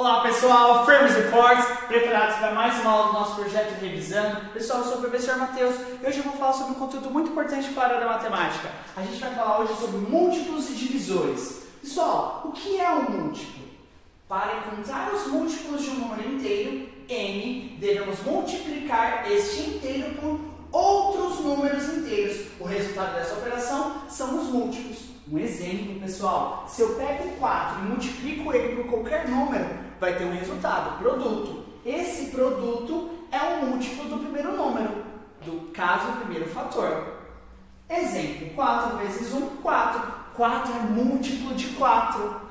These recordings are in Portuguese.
Olá pessoal, firmes e fortes, preparados para mais uma aula do nosso projeto Revisando. Pessoal, eu sou o professor Matheus e hoje eu vou falar sobre um conteúdo muito importante para a área da matemática. A gente vai falar hoje sobre múltiplos e divisores. Pessoal, o que é um múltiplo? Para encontrar os múltiplos de um número inteiro, n, devemos multiplicar este inteiro por outros números inteiros. O resultado dessa operação são os múltiplos. Um exemplo, pessoal, se eu pego 4 e multiplico ele por qualquer número, vai ter um resultado, produto. Esse produto é um múltiplo do primeiro número, do caso primeiro fator. Exemplo, 4 vezes 1, 4. 4 é múltiplo de 4.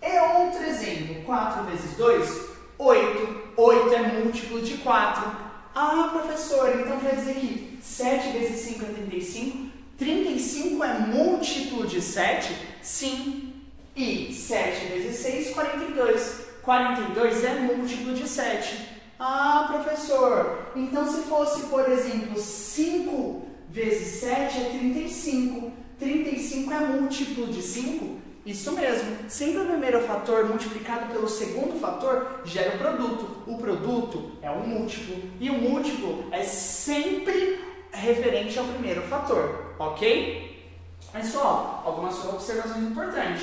E outro exemplo, 4 vezes 2, 8. 8 é múltiplo de 4. Ah, professor, então quer dizer que 7 vezes 5 é 35? 35 é múltiplo de 7? Sim. E 7 vezes 6, 42. 42 é múltiplo de 7. Ah, professor, então se fosse, por exemplo, 5 vezes 7 é 35. 35 é múltiplo de 5? Isso mesmo. Sempre o primeiro fator multiplicado pelo segundo fator gera o produto. O produto é um múltiplo. E o múltiplo é sempre referente ao primeiro fator, ok? Pessoal, algumas observações importantes.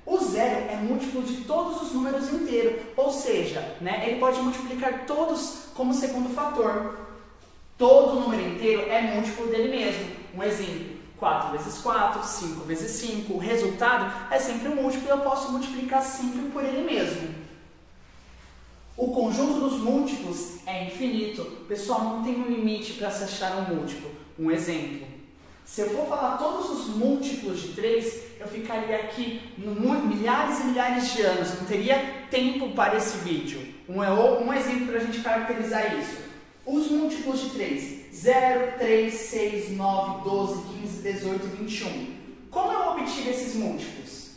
O zero é múltiplo de todos os números inteiros, ou seja, ele pode multiplicar todos como segundo fator. Todo número inteiro é múltiplo dele mesmo. Um exemplo, 4 vezes 4, 5 vezes 5, o resultado é sempre um múltiplo e eu posso multiplicar sempre por ele mesmo. O conjunto dos múltiplos é infinito. Pessoal, não tem um limite para se achar um múltiplo. Um exemplo. Se eu for falar todos os múltiplos de 3, eu ficaria aqui milhares e milhares de anos. Não teria tempo para esse vídeo. Um exemplo para a gente caracterizar isso. Os múltiplos de 3. 0, 3, 6, 9, 12, 15, 18, 21. Como eu obtive esses múltiplos?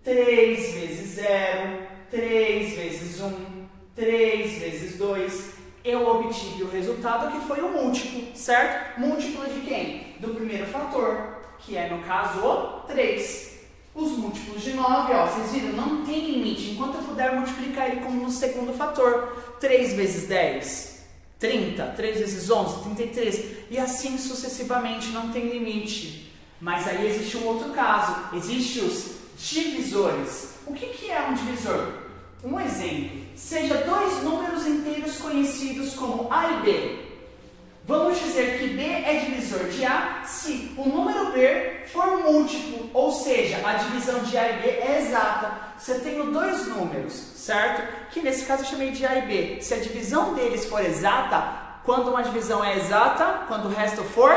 3 vezes 0, 3 vezes 1. 3 vezes 2, eu obtive o resultado que foi o múltiplo, certo? Múltiplo de quem? Do primeiro fator, que é no caso o 3. Os múltiplos de 9, ó, vocês viram, não tem limite, enquanto eu puder multiplicar ele como no segundo fator. 3 vezes 10, 30, 3 vezes 11, 33, e assim sucessivamente, não tem limite. Mas aí existe um outro caso, existem os divisores. O que é um divisor? Um exemplo, seja dois números inteiros conhecidos como A e B. Vamos dizer que B é divisor de A se o número B for múltiplo, ou seja, a divisão de A e B é exata. Se eu tenho dois números, certo? Que nesse caso eu chamei de A e B. Se a divisão deles for exata, quando uma divisão é exata, quando o resto for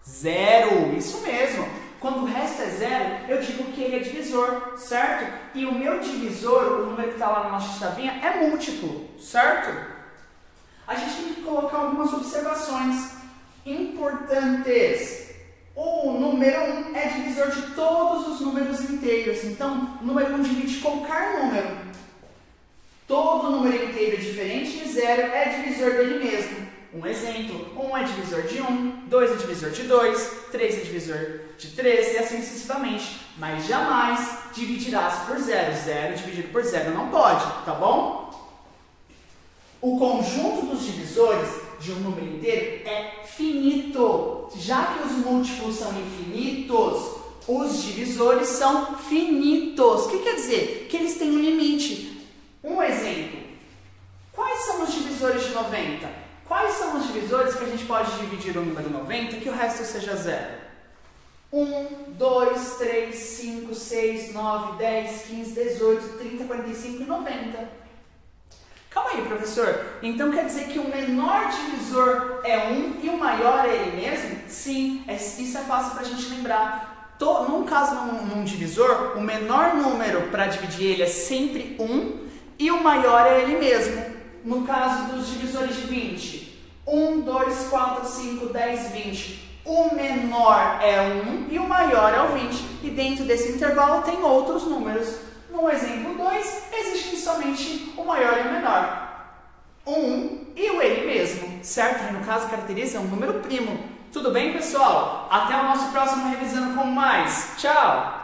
zero. Isso mesmo. Quando o resto é zero, eu digo que ele é divisor, certo? E o meu divisor, o número que está lá na nossa chavinha, é múltiplo, certo? A gente tem que colocar algumas observações importantes. O número 1 é divisor de todos os números inteiros. Então, o número 1 divide qualquer número. Todo número inteiro diferente de zero é divisor dele mesmo. Um exemplo, 1 é divisor de 1, 2 é divisor de 2, 3 é divisor de 3 e assim sucessivamente. Mas jamais dividirás por zero. Zero dividido por zero não pode, tá bom? O conjunto dos divisores de um número inteiro é finito. Já que os múltiplos são infinitos, os divisores são finitos. O que quer dizer? Que eles têm um limite. Um exemplo, quais são os divisores de 90? Quais são os divisores que a gente pode dividir o número 90 e que o resto seja zero? 1, 2, 3, 5, 6, 9, 10, 15, 18, 30, 45 e 90. Calma aí, professor. Então quer dizer que o menor divisor é 1 e o maior é ele mesmo? Sim, isso é fácil para a gente lembrar. Num caso, num divisor, o menor número para dividir ele é sempre 1 e o maior é ele mesmo. No caso dos divisores de 20, 1, 2, 4, 5, 10, 20. O menor é 1 e o maior é o 20. E dentro desse intervalo tem outros números. No exemplo 2, existem somente o maior e o menor. 1 e o ele mesmo, certo? Aí no caso caracteriza um número primo. Tudo bem, pessoal? Até o nosso próximo Revisando com Mais. Tchau!